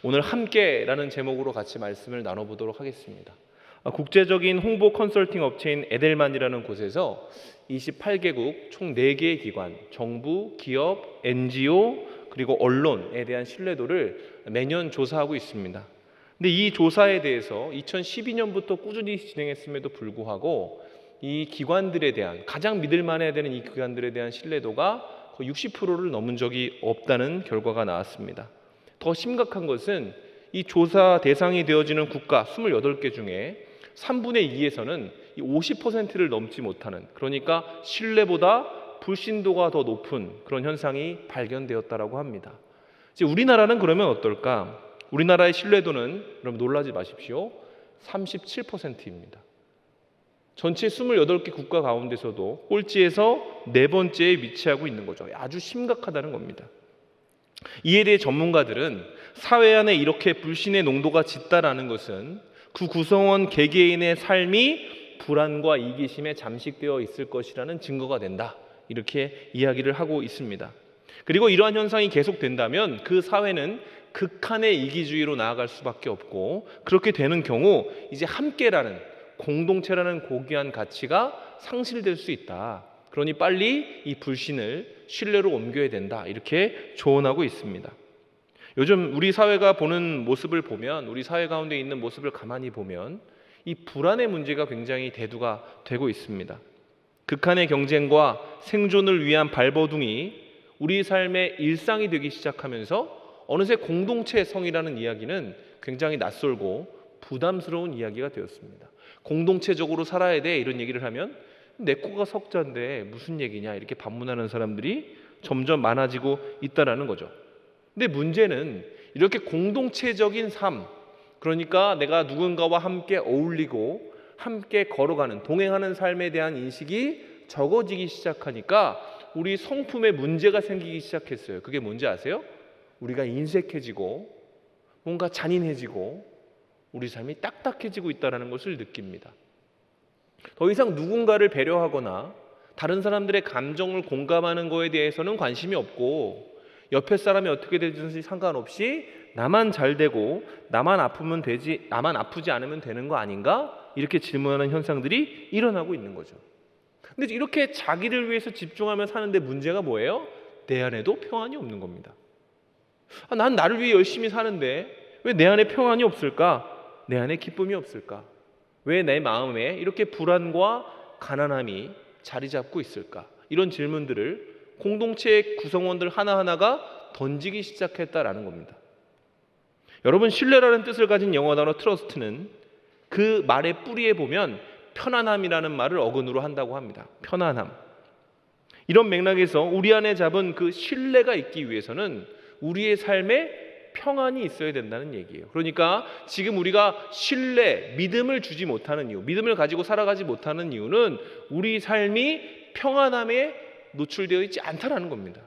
오늘 함께라는 제목으로 같이 말씀을 나눠보도록 하겠습니다. 국제적인 홍보 컨설팅 업체인 에델만이라는 곳에서 28개국 총 4개의 기관, 정부, 기업, NGO 그리고 언론에 대한 신뢰도를 매년 조사하고 있습니다. 근데 이 조사에 대해서 2012년부터 꾸준히 진행했음에도 불구하고 이 기관들에 대한, 가장 믿을 만해야 되는 이 기관들에 대한 신뢰도가 거의 60%를 넘은 적이 없다는 결과가 나왔습니다. 더 심각한 것은 이 조사 대상이 되어지는 국가 28개 중에 3분의 2에서는 50%를 넘지 못하는, 그러니까 신뢰보다 불신도가 더 높은 그런 현상이 발견되었다라고 합니다. 이제 우리나라는 그러면 어떨까? 우리나라의 신뢰도는, 여러분 놀라지 마십시오, 37%입니다. 전체 28개 국가 가운데서도 꼴찌에서 4번째에 위치하고 있는 거죠. 아주 심각하다는 겁니다. 이에 대해 전문가들은 사회 안에 이렇게 불신의 농도가 짙다라는 것은 그 구성원 개개인의 삶이 불안과 이기심에 잠식되어 있을 것이라는 증거가 된다, 이렇게 이야기를 하고 있습니다. 그리고 이러한 현상이 계속된다면 그 사회는 극한의 이기주의로 나아갈 수밖에 없고, 그렇게 되는 경우 이제 함께라는, 공동체라는 고귀한 가치가 상실될 수 있다. 그러니 빨리 이 불신을 신뢰로 옮겨야 된다, 이렇게 조언하고 있습니다. 요즘 우리 사회가 보는 모습을 보면, 우리 사회 가운데 있는 모습을 가만히 보면 이 불안의 문제가 굉장히 대두가 되고 있습니다. 극한의 경쟁과 생존을 위한 발버둥이 우리 삶의 일상이 되기 시작하면서 어느새 공동체성이라는 이야기는 굉장히 낯설고 부담스러운 이야기가 되었습니다. 공동체적으로 살아야 돼, 이런 얘기를 하면 내 코가 석자인데 무슨 얘기냐, 이렇게 반문하는 사람들이 점점 많아지고 있다는 거죠. 근데 문제는 이렇게 공동체적인 삶, 그러니까 내가 누군가와 함께 어울리고 함께 걸어가는, 동행하는 삶에 대한 인식이 적어지기 시작하니까 우리 성품에 문제가 생기기 시작했어요. 그게 뭔지 아세요? 우리가 인색해지고 뭔가 잔인해지고 우리 삶이 딱딱해지고 있다는 것을 느낍니다. 더 이상 누군가를 배려하거나 다른 사람들의 감정을 공감하는 것에 대해서는 관심이 없고, 옆에 사람이 어떻게 되든지 상관없이 나만 잘 되고 나만 아프지 않으면 되는 거 아닌가? 이렇게 질문하는 현상들이 일어나고 있는 거죠. 근데 이렇게 자기를 위해서 집중하며 사는데 문제가 뭐예요? 내 안에도 평안이 없는 겁니다. 난 나를 위해 열심히 사는데 왜 내 안에 평안이 없을까? 내 안에 기쁨이 없을까? 왜 내 마음에 이렇게 불안과 가난함이 자리 잡고 있을까? 이런 질문들을 공동체의 구성원들 하나하나가 던지기 시작했다라는 겁니다. 여러분, 신뢰라는 뜻을 가진 영어 단어 트러스트는 그 말의 뿌리에 보면 편안함이라는 말을 어근으로 한다고 합니다. 편안함. 이런 맥락에서 우리 안에 잡은 그 신뢰가 있기 위해서는 우리의 삶에 평안이 있어야 된다는 얘기예요. 그러니까 지금 우리가 신뢰, 믿음을 주지 못하는 이유, 믿음을 가지고 살아가지 못하는 이유는 우리 삶이 평안함에 노출되어 있지 않다라는 겁니다.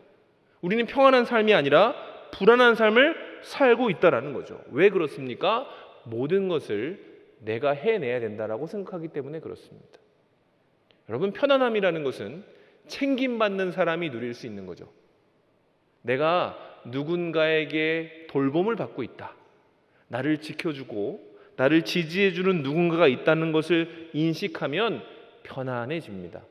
우리는 평안한 삶이 아니라 불안한 삶을 살고 있다라는 거죠. 왜 그렇습니까? 모든 것을 내가 해내야 된다라고 생각하기 때문에 그렇습니다. 여러분, 편안함이라는 것은 챙김받는 사람이 누릴 수 있는 거죠. 내가 누군가에게 돌봄을 받고 있다, 나를 지켜주고 나를 지지해주는 누군가가 있다는 것을 인식하면 편안해집니다.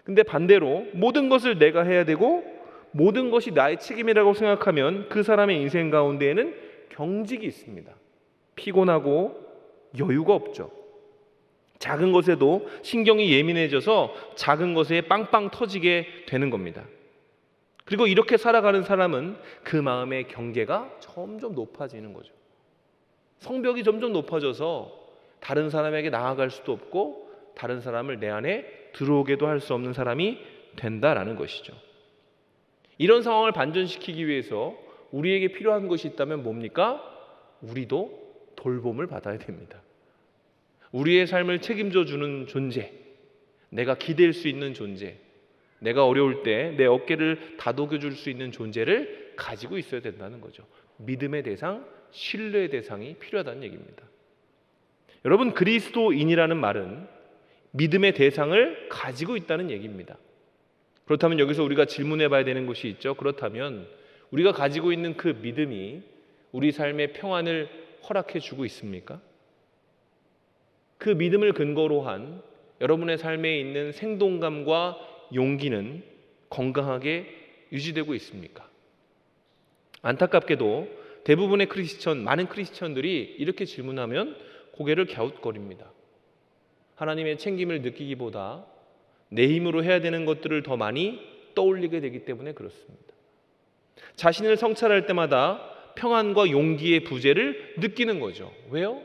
근데 반대로 모든 것을 내가 해야 되고 모든 것이 나의 책임이라고 생각하면 그 사람의 인생 가운데에는 경직이 있습니다. 피곤하고 여유가 없죠. 작은 것에도 신경이 예민해져서 작은 것에 빵빵 터지게 되는 겁니다. 그리고 이렇게 살아가는 사람은 그 마음의 경계가 점점 높아지는 거죠. 성벽이 점점 높아져서 다른 사람에게 나아갈 수도 없고 다른 사람을 내 안에 들어오게도 할 수 없는 사람이 된다라는 것이죠. 이런 상황을 반전시키기 위해서 우리에게 필요한 것이 있다면 뭡니까? 우리도 돌봄을 받아야 됩니다. 우리의 삶을 책임져 주는 존재, 내가 기댈 수 있는 존재, 내가 어려울 때 내 어깨를 다독여 줄 수 있는 존재를 가지고 있어야 된다는 거죠. 믿음의 대상, 신뢰의 대상이 필요하다는 얘기입니다. 여러분, 그리스도인이라는 말은 믿음의 대상을 가지고 있다는 얘기입니다. 그렇다면 여기서 우리가 질문해 봐야 되는 것이 있죠. 그렇다면 우리가 가지고 있는 그 믿음이 우리 삶의 평안을 허락해 주고 있습니까? 그 믿음을 근거로 한 여러분의 삶에 있는 생동감과 용기는 건강하게 유지되고 있습니까? 안타깝게도 대부분의 많은 크리스천들이 이렇게 질문하면 고개를 갸웃거립니다. 하나님의 챙김을 느끼기보다 내 힘으로 해야 되는 것들을 더 많이 떠올리게 되기 때문에 그렇습니다. 자신을 성찰할 때마다 평안과 용기의 부재를 느끼는 거죠. 왜요?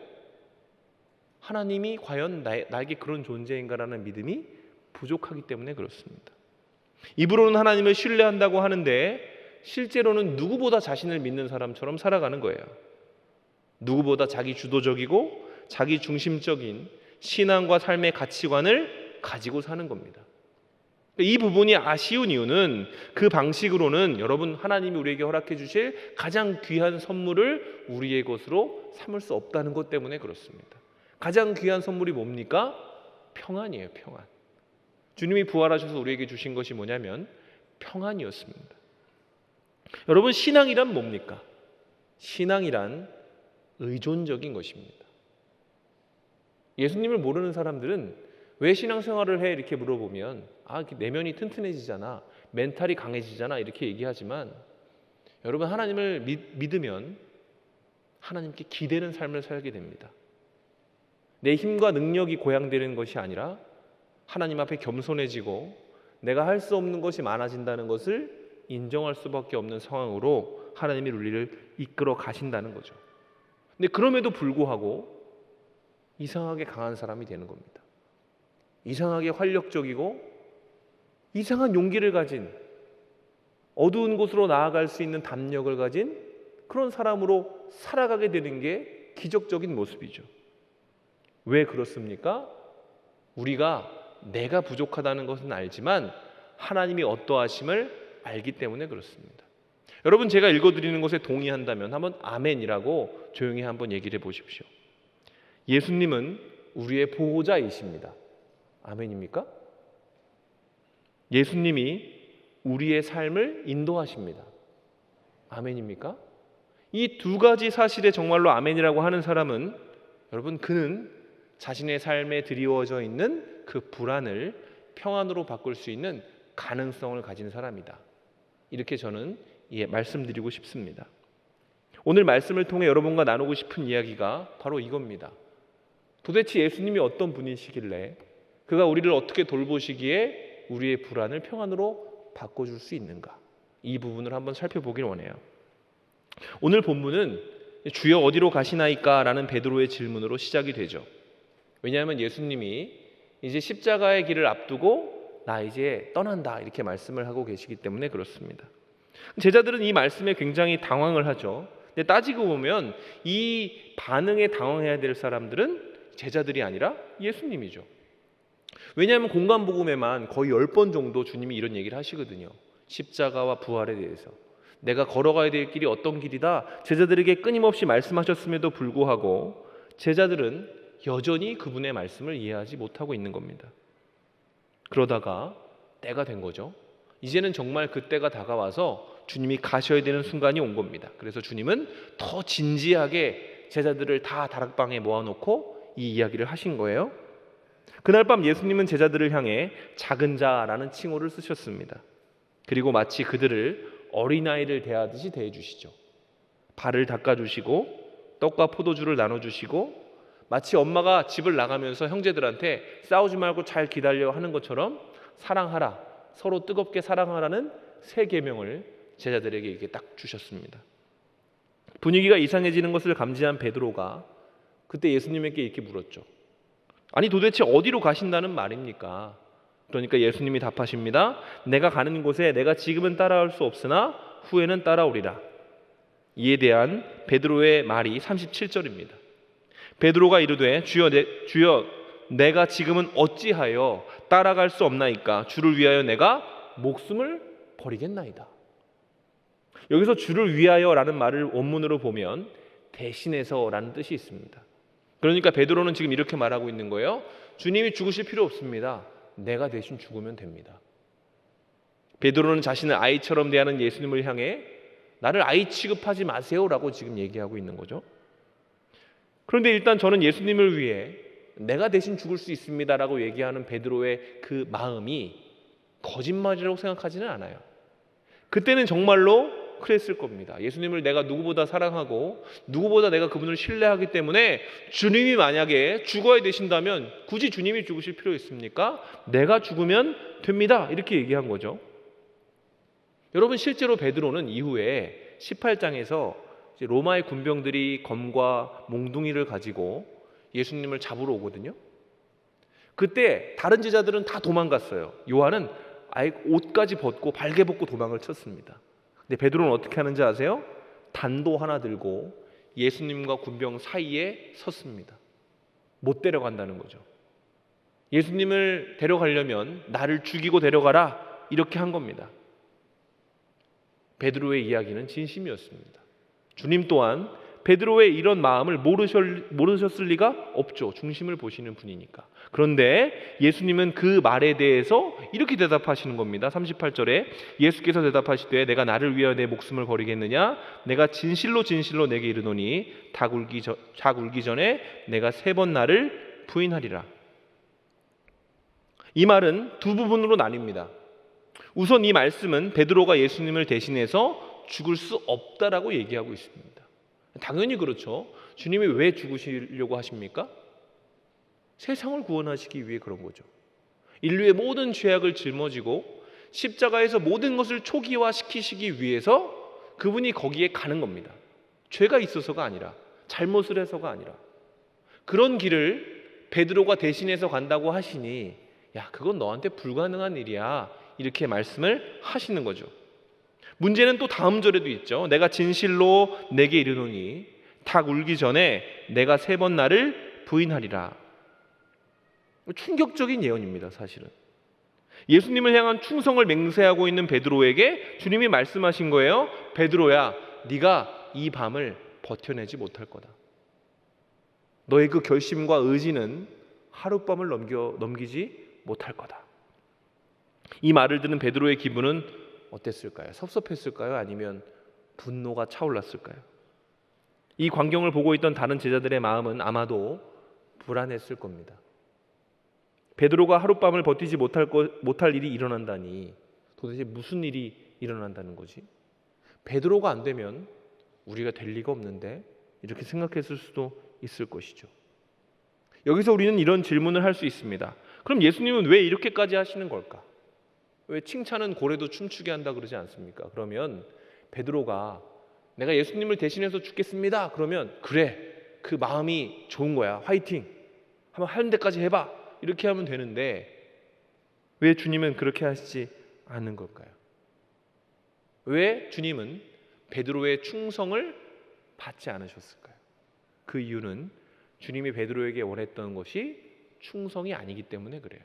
하나님이 과연 나에게 그런 존재인가라는 믿음이 부족하기 때문에 그렇습니다. 입으로는 하나님을 신뢰한다고 하는데 실제로는 누구보다 자신을 믿는 사람처럼 살아가는 거예요. 누구보다 자기 주도적이고 자기 중심적인 신앙과 삶의 가치관을 가지고 사는 겁니다. 이 부분이 아쉬운 이유는 그 방식으로는 여러분 하나님이 우리에게 허락해 주실 가장 귀한 선물을 우리의 것으로 삼을 수 없다는 것 때문에 그렇습니다. 가장 귀한 선물이 뭡니까? 평안이에요. 평안. 주님이 부활하셔서 우리에게 주신 것이 뭐냐면 평안이었습니다. 여러분 신앙이란 뭡니까? 신앙이란 의존적인 것입니다. 예수님을 모르는 사람들은 왜 신앙생활을 해? 이렇게 물어보면 내면이 튼튼해지잖아, 멘탈이 강해지잖아 이렇게 얘기하지만 여러분 하나님을 믿으면 하나님께 기대는 삶을 살게 됩니다. 내 힘과 능력이 고양되는 것이 아니라 하나님 앞에 겸손해지고 내가 할 수 없는 것이 많아진다는 것을 인정할 수밖에 없는 상황으로 하나님이 우리를 이끌어 가신다는 거죠. 근데 그럼에도 불구하고 이상하게 강한 사람이 되는 겁니다. 이상하게 활력적이고 이상한 용기를 가진 어두운 곳으로 나아갈 수 있는 담력을 가진 그런 사람으로 살아가게 되는 게 기적적인 모습이죠. 왜 그렇습니까? 우리가 내가 부족하다는 것은 알지만 하나님이 어떠하심을 알기 때문에 그렇습니다. 여러분 제가 읽어드리는 것에 동의한다면 한번 아멘이라고 조용히 한번 얘기를 해보십시오. 예수님은 우리의 보호자이십니다. 아멘입니까? 예수님이 우리의 삶을 인도하십니다. 아멘입니까? 이 두 가지 사실에 정말로 아멘이라고 하는 사람은 여러분 그는 자신의 삶에 드리워져 있는 그 불안을 평안으로 바꿀 수 있는 가능성을 가진 사람이다. 이렇게 저는 말씀드리고 싶습니다. 오늘 말씀을 통해 여러분과 나누고 싶은 이야기가 바로 이겁니다. 도대체 예수님이 어떤 분이시길래 그가 우리를 어떻게 돌보시기에 우리의 불안을 평안으로 바꿔줄 수 있는가? 이 부분을 한번 살펴보길 원해요. 오늘 본문은 주여 어디로 가시나이까? 라는 베드로의 질문으로 시작이 되죠. 왜냐하면 예수님이 이제 십자가의 길을 앞두고 나 이제 떠난다 이렇게 말씀을 하고 계시기 때문에 그렇습니다. 제자들은 이 말씀에 굉장히 당황을 하죠. 근데 따지고 보면 이 반응에 당황해야 될 사람들은 제자들이 아니라 예수님이죠. 왜냐하면 공간복음에만 거의 10번 정도 주님이 이런 얘기를 하시거든요. 십자가와 부활에 대해서 내가 걸어가야 될 길이 어떤 길이다 제자들에게 끊임없이 말씀하셨음에도 불구하고 제자들은 여전히 그분의 말씀을 이해하지 못하고 있는 겁니다. 그러다가 때가 된 거죠. 이제는 정말 그때가 다가와서 주님이 가셔야 되는 순간이 온 겁니다. 그래서 주님은 더 진지하게 제자들을 다 다락방에 모아놓고 이 이야기를 하신 거예요. 그날 밤 예수님은 제자들을 향해 작은 자라는 칭호를 쓰셨습니다. 그리고 마치 그들을 어린아이를 대하듯이 대해주시죠. 발을 닦아주시고 떡과 포도주를 나눠주시고 마치 엄마가 집을 나가면서 형제들한테 싸우지 말고 잘 기다려 하는 것처럼 사랑하라, 서로 뜨겁게 사랑하라는 세 계명을 제자들에게 이렇게 딱 주셨습니다. 분위기가 이상해지는 것을 감지한 베드로가 그때 예수님에게 이렇게 물었죠. 아니 도대체 어디로 가신다는 말입니까? 그러니까 예수님이 답하십니다. 내가 가는 곳에 내가 지금은 따라올 수 없으나 후에는 따라오리라. 이에 대한 베드로의 말이 37절입니다. 베드로가 이르되 주여 내가 지금은 어찌하여 따라갈 수 없나이까? 주를 위하여 내가 목숨을 버리겠나이다. 여기서 주를 위하여라는 말을 원문으로 보면 대신해서라는 뜻이 있습니다. 그러니까 베드로는 지금 이렇게 말하고 있는 거예요. 주님이 죽으실 필요 없습니다. 내가 대신 죽으면 됩니다. 베드로는 자신을 아이처럼 대하는 예수님을 향해 나를 아이 취급하지 마세요라고 지금 얘기하고 있는 거죠. 그런데 일단 저는 예수님을 위해 내가 대신 죽을 수 있습니다라고 얘기하는 베드로의 그 마음이 거짓말이라고 생각하지는 않아요. 그때는 정말로 그랬을 겁니다. 예수님을 내가 누구보다 사랑하고 누구보다 내가 그분을 신뢰하기 때문에 주님이 만약에 죽어야 되신다면 굳이 주님이 죽으실 필요 있습니까? 내가 죽으면 됩니다. 이렇게 얘기한 거죠. 여러분, 실제로 베드로는 이후에 18장에서 로마의 군병들이 검과 몽둥이를 가지고 예수님을 잡으러 오거든요. 그때 다른 제자들은 다 도망갔어요. 요한은 아예 옷까지 벗고 발개 벗고 도망을 쳤습니다. 근데 베드로는 어떻게 하는지 아세요? 단도 하나 들고 예수님과 군병 사이에 섰습니다. 못 데려간다는 거죠. 예수님을 데려가려면 나를 죽이고 데려가라, 이렇게 한 겁니다. 베드로의 이야기는 진심이었습니다. 주님 또한 베드로의 이런 마음을 모르셨을 리가 없죠. 중심을 보시는 분이니까. 그런데 예수님은 그 말에 대해서 이렇게 대답하시는 겁니다. 38절에 예수께서 대답하시되 내가 나를 위하여 내 목숨을 버리겠느냐? 내가 진실로 진실로 내게 이르노니 닭 울기 전에 내가 3번 나를 부인하리라. 이 말은 두 부분으로 나뉩니다. 우선 이 말씀은 베드로가 예수님을 대신해서 죽을 수 없다라고 얘기하고 있습니다. 당연히 그렇죠. 주님이 왜 죽으시려고 하십니까? 세상을 구원하시기 위해 그런 거죠. 인류의 모든 죄악을 짊어지고 십자가에서 모든 것을 초기화시키시기 위해서 그분이 거기에 가는 겁니다. 죄가 있어서가 아니라, 잘못을 해서가 아니라. 그런 길을 베드로가 대신해서 간다고 하시니 야, 그건 너한테 불가능한 일이야, 이렇게 말씀을 하시는 거죠. 문제는 또 다음 절에도 있죠. 내가 진실로 내게 이르노니 닭 울기 전에 내가 3번 나를 부인하리라. 충격적인 예언입니다. 사실은 예수님을 향한 충성을 맹세하고 있는 베드로에게 주님이 말씀하신 거예요. 베드로야, 네가 이 밤을 버텨내지 못할 거다. 너의 그 결심과 의지는 하룻밤을 넘기지 못할 거다. 이 말을 듣는 베드로의 기분은 어땠을까요? 섭섭했을까요? 아니면 분노가 차올랐을까요? 이 광경을 보고 있던 다른 제자들의 마음은 아마도 불안했을 겁니다. 베드로가 하룻밤을 버티지 못할 일이 일어난다니, 도대체 무슨 일이 일어난다는 거지? 베드로가 안 되면 우리가 될 리가 없는데, 이렇게 생각했을 수도 있을 것이죠. 여기서 우리는 이런 질문을 할 수 있습니다. 그럼 예수님은 왜 이렇게까지 하시는 걸까? 왜 칭찬은 고래도 춤추게 한다 그러지 않습니까? 그러면 베드로가 내가 예수님을 대신해서 죽겠습니다, 그러면 그래, 그 마음이 좋은 거야, 화이팅, 한번 하는 데까지 해봐, 이렇게 하면 되는데 왜 주님은 그렇게 하시지 않는 걸까요? 왜 주님은 베드로의 충성을 받지 않으셨을까요? 그 이유는 주님이 베드로에게 원했던 것이 충성이 아니기 때문에 그래요.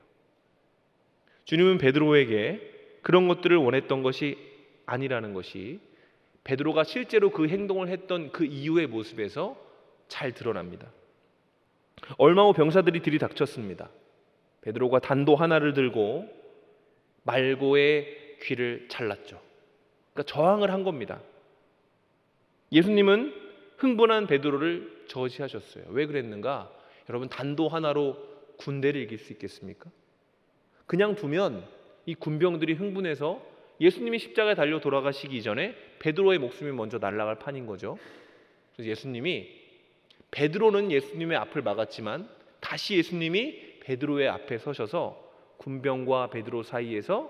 주님은 베드로에게 그런 것들을 원했던 것이 아니라는 것이 베드로가 실제로 그 행동을 했던 그 이후의 모습에서 잘 드러납니다. 얼마 후 병사들이 들이닥쳤습니다. 베드로가 단도 하나를 들고 말고의 귀를 잘랐죠. 그러니까 저항을 한 겁니다. 예수님은 흥분한 베드로를 저지하셨어요. 왜 그랬는가? 여러분, 단도 하나로 군대를 이길 수 있겠습니까? 그냥 두면 이 군병들이 흥분해서 예수님이 십자가에 달려 돌아가시기 전에 베드로의 목숨이 먼저 날아갈 판인 거죠. 그래서 예수님이, 베드로는 예수님의 앞을 막았지만 다시 예수님이 베드로의 앞에 서셔서 군병과 베드로 사이에서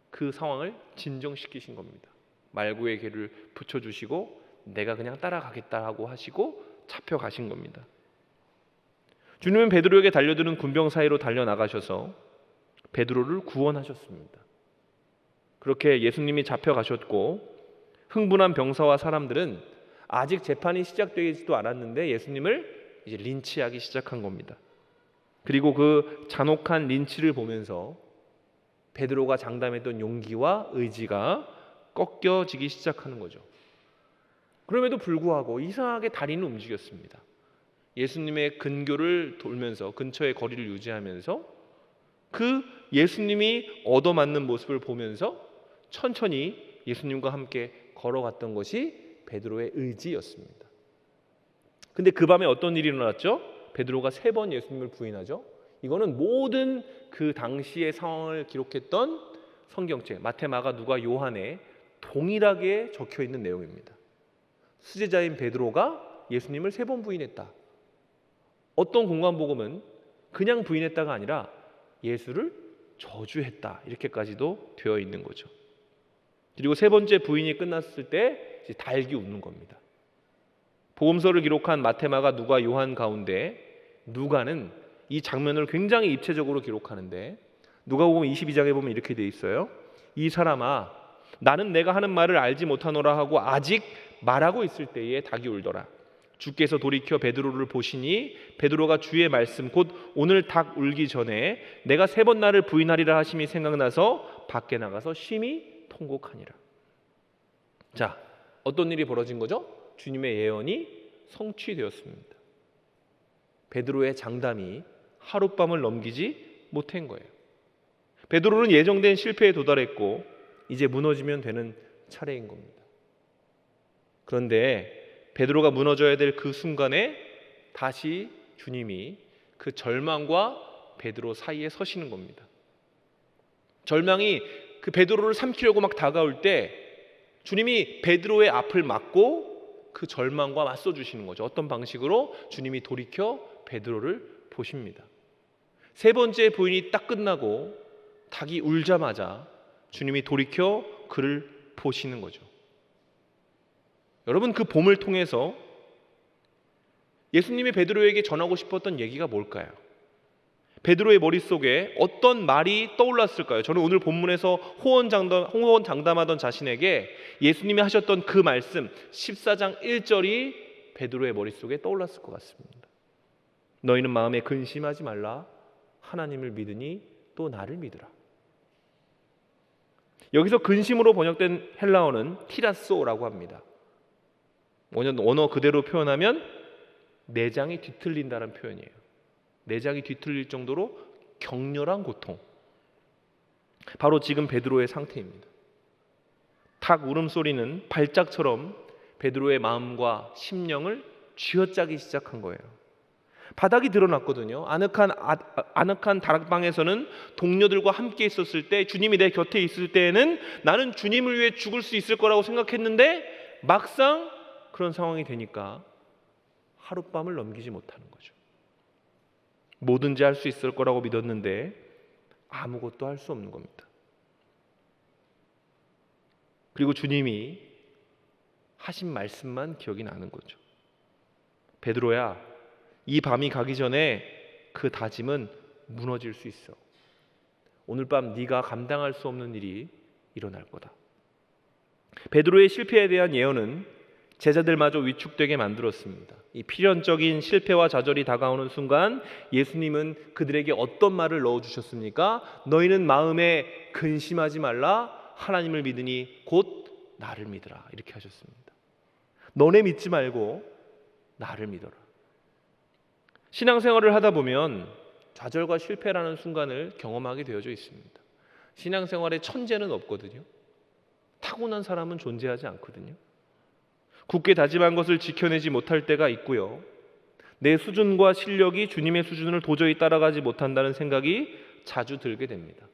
그 상황을 진정시키신 겁니다. 말구의 개를 붙여주시고 내가 그냥 따라가겠다고 하시고 잡혀가신 겁니다. 주님은 베드로에게 달려드는 군병 사이로 달려나가셔서 베드로를 구원하셨습니다. 그렇게 예수님이 잡혀가셨고 흥분한 병사와 사람들은 아직 재판이 시작되지도 않았는데 예수님을 이제 린치하기 시작한 겁니다. 그리고 그 잔혹한 린치를 보면서 베드로가 장담했던 용기와 의지가 꺾여지기 시작하는 거죠. 그럼에도 불구하고 이상하게 다리는 움직였습니다. 예수님의 근교를 돌면서 근처의 거리를 유지하면서 그 예수님이 얻어맞는 모습을 보면서 천천히 예수님과 함께 걸어갔던 것이 베드로의 의지였습니다. 근데 그 밤에 어떤 일이 일어났죠? 베드로가 3번 예수님을 부인하죠. 이거는 모든 그 당시의 상황을 기록했던 성경책 마태, 마가, 누가, 요한에 동일하게 적혀 있는 내용입니다. 수제자인 베드로가 예수님을 3번 부인했다. 어떤 공관복음은 그냥 부인했다가 아니라 예수를 저주했다, 이렇게까지도 되어 있는 거죠. 그리고 3번째 부인이 끝났을 때 이제 달기 웃는 겁니다. 복음서를 기록한 마태, 마가, 누가, 요한 가운데 누가는 이 장면을 굉장히 입체적으로 기록하는데, 누가복음 22장에 보면 이렇게 돼 있어요. 이 사람아, 나는 내가 하는 말을 알지 못하노라 하고 아직 말하고 있을 때에 닭이 울더라. 주께서 돌이켜 베드로를 보시니 베드로가 주의 말씀 곧 오늘 닭 울기 전에 내가 3번 나를 부인하리라 하심이 생각나서 밖에 나가서 심히 통곡하니라. 자, 어떤 일이 벌어진 거죠? 주님의 예언이 성취되었습니다. 베드로의 장담이 하룻밤을 넘기지 못한 거예요. 베드로는 예정된 실패에 도달했고 이제 무너지면 되는 차례인 겁니다. 그런데 베드로가 무너져야 될 그 순간에 다시 주님이 그 절망과 베드로 사이에 서시는 겁니다. 절망이 그 베드로를 삼키려고 막 다가올 때 주님이 베드로의 앞을 막고 그 절망과 맞서 주시는 거죠. 어떤 방식으로? 주님이 돌이켜 베드로를 보십니다. 3번째 부인이 딱 끝나고 닭이 울자마자 주님이 돌이켜 그를 보시는 거죠. 여러분, 그 봄을 통해서 예수님이 베드로에게 전하고 싶었던 얘기가 뭘까요? 베드로의 머릿속에 어떤 말이 떠올랐을까요? 저는 오늘 본문에서 호언장담하던 자신에게 예수님이 하셨던 그 말씀 14장 1절이 베드로의 머릿속에 떠올랐을 것 같습니다. 너희는 마음에 근심하지 말라. 하나님을 믿으니 또 나를 믿으라. 여기서 근심으로 번역된 헬라어는 티라소라고 합니다. 원어 그대로 표현하면 내장이 뒤틀린다는 표현이에요. 내장이 뒤틀릴 정도로 격렬한 고통. 바로 지금 베드로의 상태입니다. 닭 울음소리는 발작처럼 베드로의 마음과 심령을 쥐어짜기 시작한 거예요. 바닥이 드러났거든요. 아늑한 다락방에서는 동료들과 함께 있었을 때, 주님이 내 곁에 있을 때에는 나는 주님을 위해 죽을 수 있을 거라고 생각했는데 막상 그런 상황이 되니까 하룻밤을 넘기지 못하는 거죠. 뭐든지 할 수 있을 거라고 믿었는데 아무것도 할 수 없는 겁니다. 그리고 주님이 하신 말씀만 기억이 나는 거죠. 베드로야, 이 밤이 가기 전에 그 다짐은 무너질 수 있어. 오늘 밤 네가 감당할 수 없는 일이 일어날 거다. 베드로의 실패에 대한 예언은 제자들마저 위축되게 만들었습니다. 이 필연적인 실패와 좌절이 다가오는 순간 예수님은 그들에게 어떤 말을 넣어주셨습니까? 너희는 마음에 근심하지 말라. 하나님을 믿으니 곧 나를 믿으라. 이렇게 하셨습니다. 너네 믿지 말고 나를 믿어라. 신앙생활을 하다 보면 좌절과 실패라는 순간을 경험하게 되어져 있습니다. 신앙생활에 천재는 없거든요. 타고난 사람은 존재하지 않거든요. 굳게 다짐한 것을 지켜내지 못할 때가 있고요. 내 수준과 실력이 주님의 수준을 도저히 따라가지 못한다는 생각이 자주 들게 됩니다.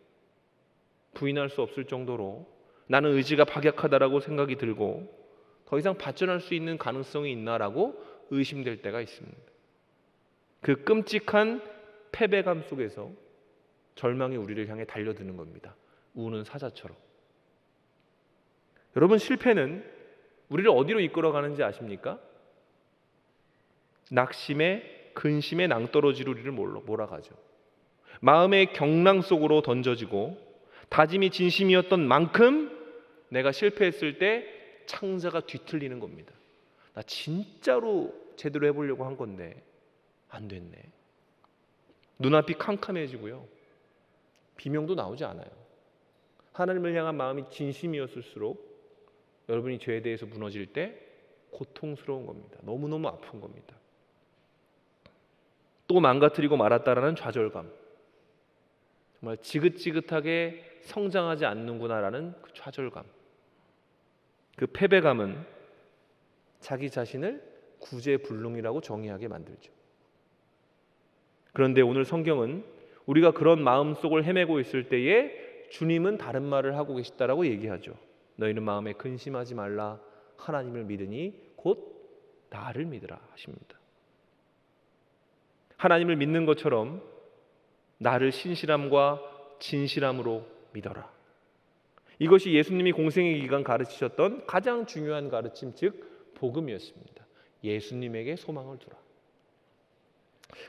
부인할 수 없을 정도로 나는 의지가 박약하다라고 생각이 들고 더 이상 발전할 수 있는 가능성이 있나라고 의심될 때가 있습니다. 그 끔찍한 패배감 속에서 절망이 우리를 향해 달려드는 겁니다. 우는 사자처럼. 여러분, 실패는 우리를 어디로 이끌어가는지 아십니까? 낙심에 근심에 낭떠러지로 우리를 몰아가죠. 마음의 경랑 속으로 던져지고 다짐이 진심이었던 만큼 내가 실패했을 때 창자가 뒤틀리는 겁니다. 나 진짜로 제대로 해보려고 한 건데 안 됐네. 눈앞이 캄캄해지고요. 비명도 나오지 않아요. 하나님을 향한 마음이 진심이었을수록 여러분이 죄에 대해서 무너질 때 고통스러운 겁니다. 너무너무 아픈 겁니다. 또 망가뜨리고 말았다라는 좌절감. 정말 지긋지긋하게 성장하지 않는구나라는 그 좌절감. 그 패배감은 자기 자신을 구제불능이라고 정의하게 만들죠. 그런데 오늘 성경은 우리가 그런 마음속을 헤매고 있을 때에 주님은 다른 말을 하고 계시다라고 얘기하죠. 너희는 마음에 근심하지 말라. 하나님을 믿으니 곧 나를 믿으라 하십니다. 하나님을 믿는 것처럼 나를 신실함과 진실함으로 믿어라. 이것이 예수님이 공생의 기간 가르치셨던 가장 중요한 가르침, 즉 복음이었습니다. 예수님에게 소망을 두라.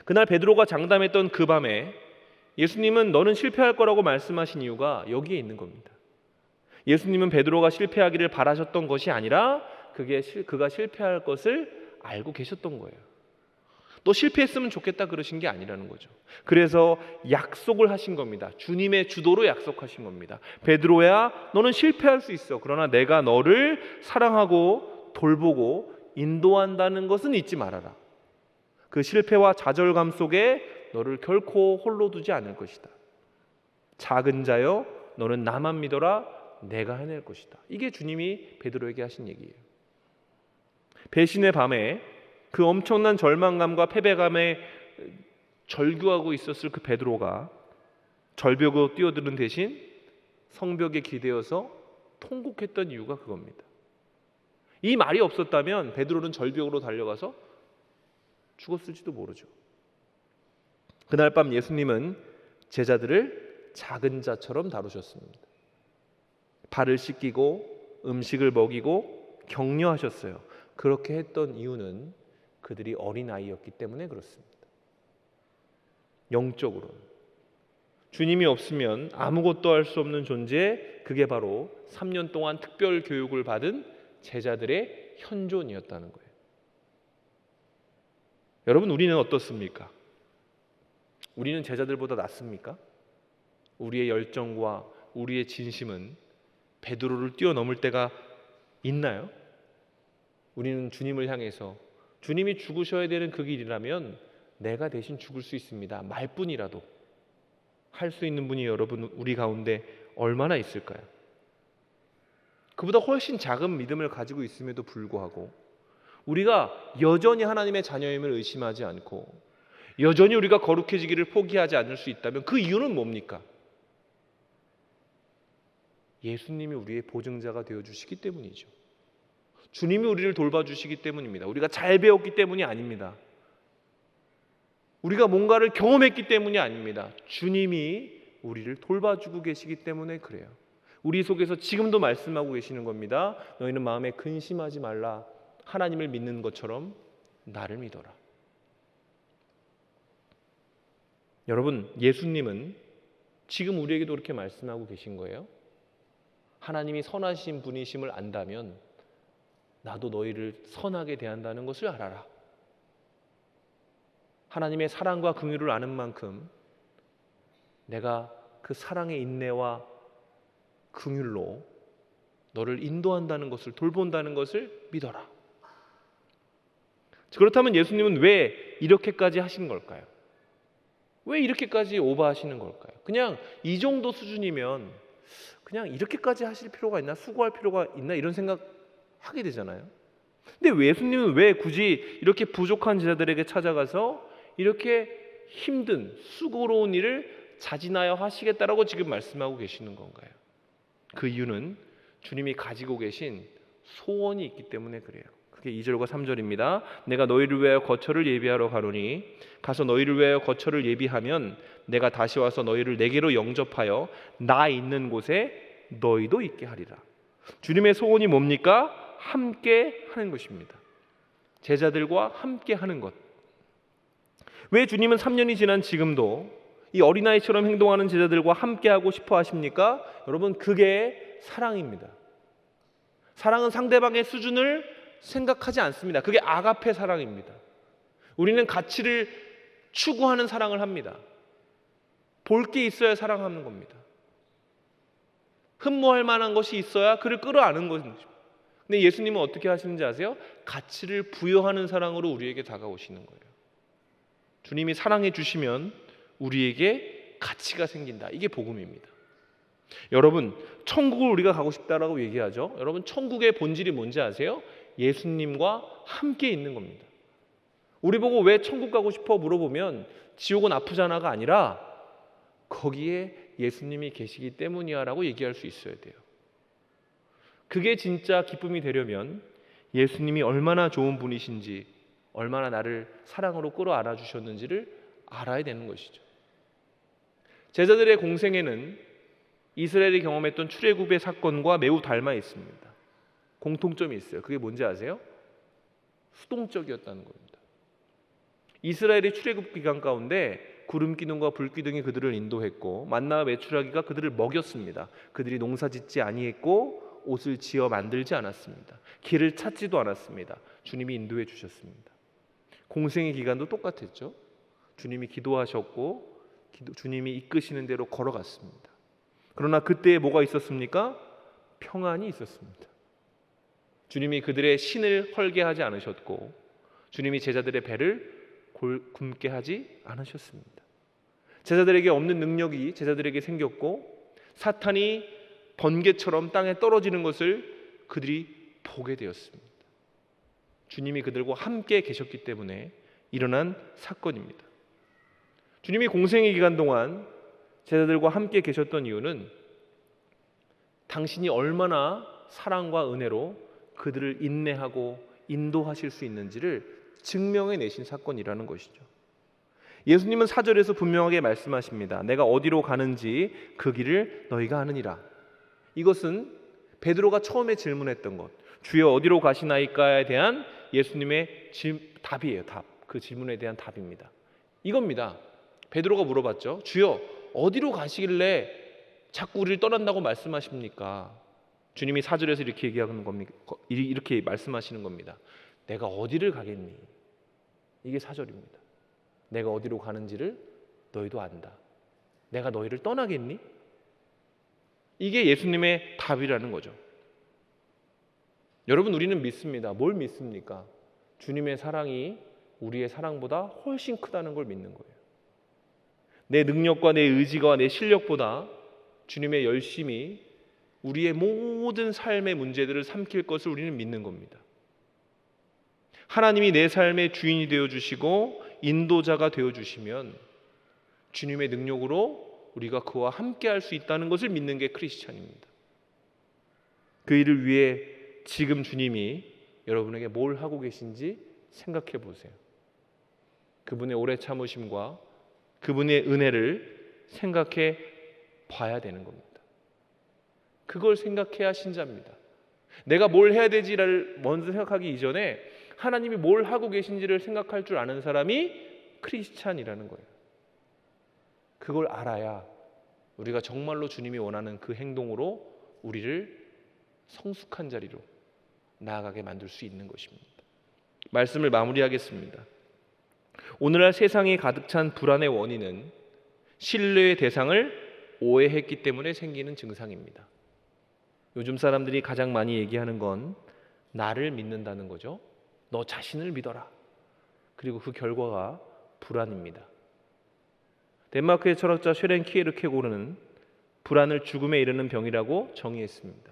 그날 베드로가 장담했던 그 밤에 예수님은 너는 실패할 거라고 말씀하신 이유가 여기에 있는 겁니다. 예수님은 베드로가 실패하기를 바라셨던 것이 아니라 그가 실패할 것을 알고 계셨던 거예요. 또 실패했으면 좋겠다 그러신 게 아니라는 거죠. 그래서 약속을 하신 겁니다. 주님의 주도로 약속하신 겁니다. 베드로야, 너는 실패할 수 있어. 그러나 내가 너를 사랑하고 돌보고 인도한다는 것은 잊지 말아라. 그 실패와 좌절감 속에 너를 결코 홀로 두지 않을 것이다. 작은 자여, 너는 나만 믿어라. 내가 해낼 것이다. 이게 주님이 베드로에게 하신 얘기예요. 배신의 밤에 그 엄청난 절망감과 패배감에 절규하고 있었을 그 베드로가 절벽으로 뛰어드는 대신 성벽에 기대어서 통곡했던 이유가 그겁니다. 이 말이 없었다면 베드로는 절벽으로 달려가서 죽었을지도 모르죠. 그날 밤 예수님은 제자들을 작은 자처럼 다루셨습니다. 발을 씻기고 음식을 먹이고 격려하셨어요. 그렇게 했던 이유는 그들이 어린아이였기 때문에 그렇습니다. 영적으로는 주님이 없으면 아무것도 할 수 없는 존재, 그게 바로 3년 동안 특별 교육을 받은 제자들의 현존이었다는 거예요. 여러분, 우리는 어떻습니까? 우리는 제자들보다 낫습니까? 우리의 열정과 우리의 진심은 베드로를 뛰어넘을 때가 있나요? 우리는 주님을 향해서 주님이 죽으셔야 되는 그 길이라면 내가 대신 죽을 수 있습니다. 말뿐이라도 할 수 있는 분이 여러분 우리 가운데 얼마나 있을까요? 그보다 훨씬 작은 믿음을 가지고 있음에도 불구하고 우리가 여전히 하나님의 자녀임을 의심하지 않고 여전히 우리가 거룩해지기를 포기하지 않을 수 있다면 그 이유는 뭡니까? 예수님이 우리의 보증자가 되어주시기 때문이죠. 주님이 우리를 돌봐주시기 때문입니다. 우리가 잘 배웠기 때문이 아닙니다. 우리가 뭔가를 경험했기 때문이 아닙니다. 주님이 우리를 돌봐주고 계시기 때문에 그래요. 우리 속에서 지금도 말씀하고 계시는 겁니다. 너희는 마음에 근심하지 말라. 하나님을 믿는 것처럼 나를 믿어라. 여러분, 예수님은 지금 우리에게도 그렇게 말씀하고 계신 거예요. 하나님이 선하신 분이심을 안다면 나도 너희를 선하게 대한다는 것을 알아라. 하나님의 사랑과 긍휼을 아는 만큼 내가 그 사랑의 인내와 긍휼로 너를 인도한다는 것을, 돌본다는 것을 믿어라. 그렇다면 예수님은 왜 이렇게까지 하신 걸까요? 왜 이렇게까지 오버하시는 걸까요? 그냥 이 정도 수준이면 그냥 이렇게까지 하실 필요가 있나? 수고할 필요가 있나? 이런 생각 하게 되잖아요. 근데 예수님은 왜 굳이 이렇게 부족한 제자들에게 찾아가서 이렇게 힘든 수고로운 일을 자진하여 하시겠다라고 지금 말씀하고 계시는 건가요? 그 이유는 주님이 가지고 계신 소원이 있기 때문에 그래요. 그게 2절과 3절입니다. 내가 너희를 위하여 거처를 예비하러 가노니 가서 너희를 위하여 거처를 예비하면 내가 다시 와서 너희를 내게로 영접하여 나 있는 곳에 너희도 있게 하리라. 주님의 소원이 뭡니까? 함께 하는 것입니다. 제자들과 함께 하는 것. 왜 주님은 3년이 지난 지금도 이 어린아이처럼 행동하는 제자들과 함께 하고 싶어 하십니까? 여러분, 그게 사랑입니다. 사랑은 상대방의 수준을 생각하지 않습니다. 그게 아가페 사랑입니다. 우리는 가치를 추구하는 사랑을 합니다. 볼 게 있어야 사랑하는 겁니다. 흠모할 만한 것이 있어야 그를 끌어안는 것입니다. 근데 예수님은 어떻게 하시는지 아세요? 가치를 부여하는 사랑으로 우리에게 다가오시는 거예요. 주님이 사랑해 주시면 우리에게 가치가 생긴다. 이게 복음입니다. 여러분, 천국을 우리가 가고 싶다라고 얘기하죠. 여러분, 천국의 본질이 뭔지 아세요? 예수님과 함께 있는 겁니다. 우리 보고 왜 천국 가고 싶어 물어보면 지옥은 아프잖아가 아니라 거기에 예수님이 계시기 때문이야 라고 얘기할 수 있어야 돼요. 그게 진짜 기쁨이 되려면 예수님이 얼마나 좋은 분이신지, 얼마나 나를 사랑으로 끌어안아 주셨는지를 알아야 되는 것이죠. 제자들의 공생애는 이스라엘이 경험했던 출애굽의 사건과 매우 닮아 있습니다. 공통점이 있어요. 그게 뭔지 아세요? 수동적이었다는 겁니다. 이스라엘의 출애굽 기간 가운데 구름 기둥과 불 기둥이 그들을 인도했고 만나와 메추라기가 그들을 먹였습니다. 그들이 농사짓지 아니했고 옷을 지어 만들지 않았습니다. 길을 찾지도 않았습니다. 주님이 인도해 주셨습니다. 공생의 기간도 똑같았죠. 주님이 기도하셨고 주님이 이끄시는 대로 걸어갔습니다. 그러나 그때에 뭐가 있었습니까? 평안이 있었습니다. 주님이 그들의 신을 헐게 하지 않으셨고 주님이 제자들의 배를 굶게 하지 않으셨습니다. 제자들에게 없는 능력이 제자들에게 생겼고 사탄이 번개처럼 땅에 떨어지는 것을 그들이 보게 되었습니다. 주님이 그들과 함께 계셨기 때문에 일어난 사건입니다. 주님이 공생의 기간 동안 제자들과 함께 계셨던 이유는 당신이 얼마나 사랑과 은혜로 그들을 인내하고 인도하실 수 있는지를 증명해내신 사건이라는 것이죠. 예수님은 4절에서 분명하게 말씀하십니다. 내가 어디로 가는지 그 길을 너희가 아느니라. 이것은 베드로가 처음에 질문했던 것, 주여 어디로 가시나이까에 대한 예수님의 답이에요. 답. 그 질문에 대한 답입니다. 이겁니다. 베드로가 물어봤죠. 주여 어디로 가시길래 자꾸 우리를 떠난다고 말씀하십니까? 주님이 4절에서 이렇게 얘기하는 겁니다. 이렇게 말씀하시는 겁니다. 내가 어디를 가겠니? 이게 4절입니다. 내가 어디로 가는지를 너희도 안다. 내가 너희를 떠나겠니? 이게 예수님의 답이라는 거죠. 여러분, 우리는 믿습니다. 뭘 믿습니까? 주님의 사랑이 우리의 사랑보다 훨씬 크다는 걸 믿는 거예요. 내 능력과 내 의지가 내 실력보다 주님의 열심이 우리의 모든 삶의 문제들을 삼킬 것을 우리는 믿는 겁니다. 하나님이 내 삶의 주인이 되어주시고 인도자가 되어주시면 주님의 능력으로 우리가 그와 함께 할 수 있다는 것을 믿는 게 크리스찬입니다. 그 일을 위해 지금 주님이 여러분에게 뭘 하고 계신지 생각해 보세요. 그분의 오래 참으심과 그분의 은혜를 생각해 봐야 되는 겁니다. 그걸 생각해야 신자입니다. 내가 뭘 해야 되지를 먼저 생각하기 이전에 하나님이 뭘 하고 계신지를 생각할 줄 아는 사람이 크리스찬이라는 거예요. 그걸 알아야 우리가 정말로 주님이 원하는 그 행동으로 우리를 성숙한 자리로 나아가게 만들 수 있는 것입니다. 말씀을 마무리하겠습니다. 오늘날 세상에 가득 찬 불안의 원인은 신뢰의 대상을 오해했기 때문에 생기는 증상입니다. 요즘 사람들이 가장 많이 얘기하는 건 나를 믿는다는 거죠. 너 자신을 믿어라. 그리고 그 결과가 불안입니다. 덴마크의 철학자 쉐렌 키에르케고르는 불안을 죽음에 이르는 병이라고 정의했습니다.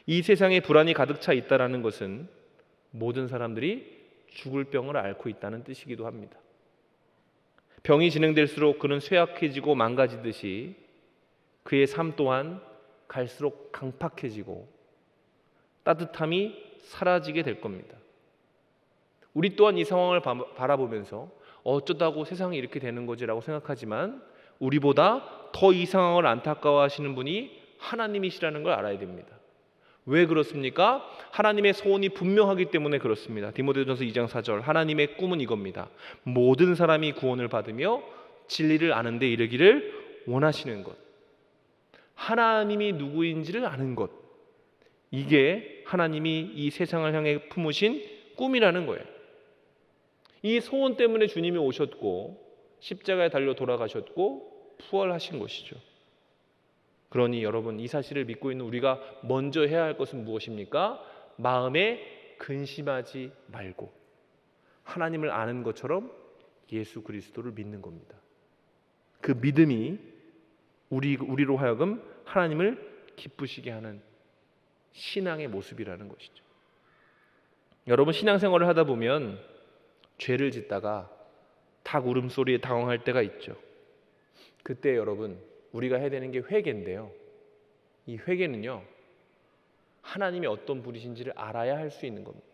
이 세상에 불안이 가득 차 있다는 것은 모든 사람들이 죽을 병을 앓고 있다는 뜻이기도 합니다. 병이 진행될수록 그는 쇠약해지고 망가지듯이 그의 삶 또한 갈수록 강팍해지고 따뜻함이 사라지게 될 겁니다. 우리 또한 이 상황을 바라보면서 어쩌다고 세상이 이렇게 되는 거지라고 생각하지만 우리보다 더 이 상황을 안타까워하시는 분이 하나님이시라는 걸 알아야 됩니다. 왜 그렇습니까? 하나님의 소원이 분명하기 때문에 그렇습니다. 디모데전서 2장 4절 하나님의 꿈은 이겁니다. 모든 사람이 구원을 받으며 진리를 아는 데 이르기를 원하시는 것. 하나님이 누구인지를 아는 것. 이게 하나님이 이 세상을 향해 품으신 꿈이라는 거예요. 이 소원 때문에 주님이 오셨고 십자가에 달려 돌아가셨고 부활하신 것이죠. 그러니 여러분, 이 사실을 믿고 있는 우리가 먼저 해야 할 것은 무엇입니까? 마음에 근심하지 말고 하나님을 아는 것처럼 예수 그리스도를 믿는 겁니다. 그 믿음이 우리로 하여금 하나님을 기쁘시게 하는 신앙의 모습이라는 것이죠. 여러분, 신앙생활을 하다 보면 죄를 짓다가 닭 울음소리에 당황할 때가 있죠. 그때 여러분, 우리가 해야 되는 게 회개인데요. 이 회개는요, 하나님이 어떤 분이신지를 알아야 할 수 있는 겁니다.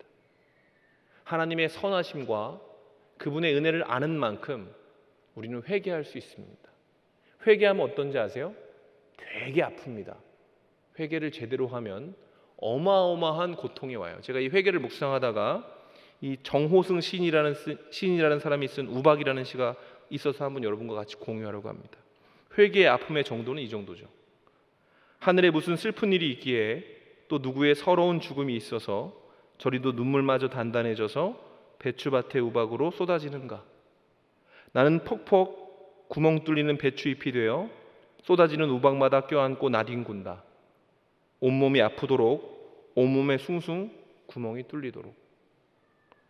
하나님의 선하심과 그분의 은혜를 아는 만큼 우리는 회개할 수 있습니다. 회개하면 어떤지 아세요? 되게 아픕니다. 회개를 제대로 하면 어마어마한 고통이 와요. 제가 이 회개를 묵상하다가 이 정호승 시인이라는 사람이 쓴 우박이라는 시가 있어서 한번 여러분과 같이 공유하려고 합니다. 회개의 아픔의 정도는 이 정도죠. 하늘에 무슨 슬픈 일이 있기에 또 누구의 서러운 죽음이 있어서 저리도 눈물마저 단단해져서 배추밭의 우박으로 쏟아지는가. 나는 퍽퍽 구멍 뚫리는 배추잎이 되어 쏟아지는 우박마다 껴안고 나뒹군다. 온몸이 아프도록 온몸에 숭숭 구멍이 뚫리도록.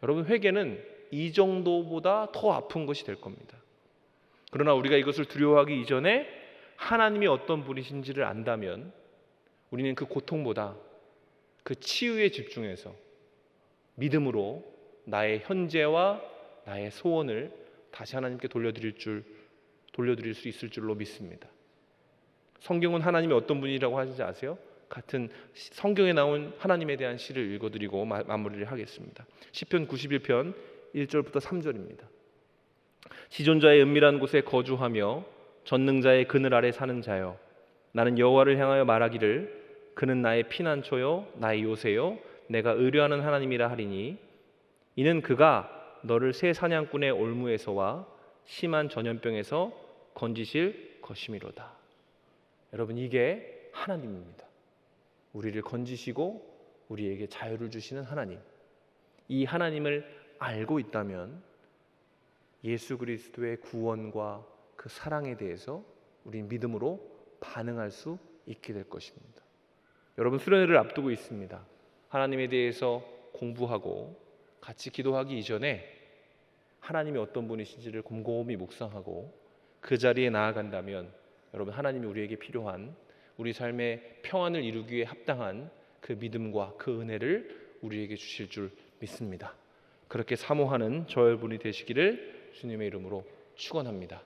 여러분, 회개는 이 정도보다 더 아픈 것이 될 겁니다. 그러나 우리가 이것을 두려워하기 이전에 하나님이 어떤 분이신지를 안다면 우리는 그 고통보다 그 치유에 집중해서 믿음으로 나의 현재와 나의 소원을 다시 하나님께 돌려드릴 수 있을 줄로 믿습니다. 성경은 하나님이 어떤 분이라고 하는지 아세요? 같은 성경에 나온 하나님에 대한 시를 읽어드리고 마무리를 하겠습니다. 시편 91편 1절부터 3절입니다. 지존자의 은밀한 곳에 거주하며 전능자의 그늘 아래 사는 자여, 나는 여호와를 향하여 말하기를 그는 나의 피난처요 나의 요새요 내가 의뢰하는 하나님이라 하리니 이는 그가 너를 새 사냥꾼의 올무에서와 심한 전염병에서 건지실 것이미로다. 여러분, 이게 하나님입니다. 우리를 건지시고 우리에게 자유를 주시는 하나님. 이 하나님을 알고 있다면 예수 그리스도의 구원과 그 사랑에 대해서 우리 믿음으로 반응할 수 있게 될 것입니다. 여러분, 수련회를 앞두고 있습니다. 하나님에 대해서 공부하고 같이 기도하기 이전에 하나님이 어떤 분이신지를 곰곰이 묵상하고 그 자리에 나아간다면 여러분, 하나님이 우리에게 필요한 우리 삶의 평안을 이루기 위해 합당한 그 믿음과 그 은혜를 우리에게 주실 줄 믿습니다. 그렇게 사모하는 저 여러분이 되시기를 주님의 이름으로 축원합니다.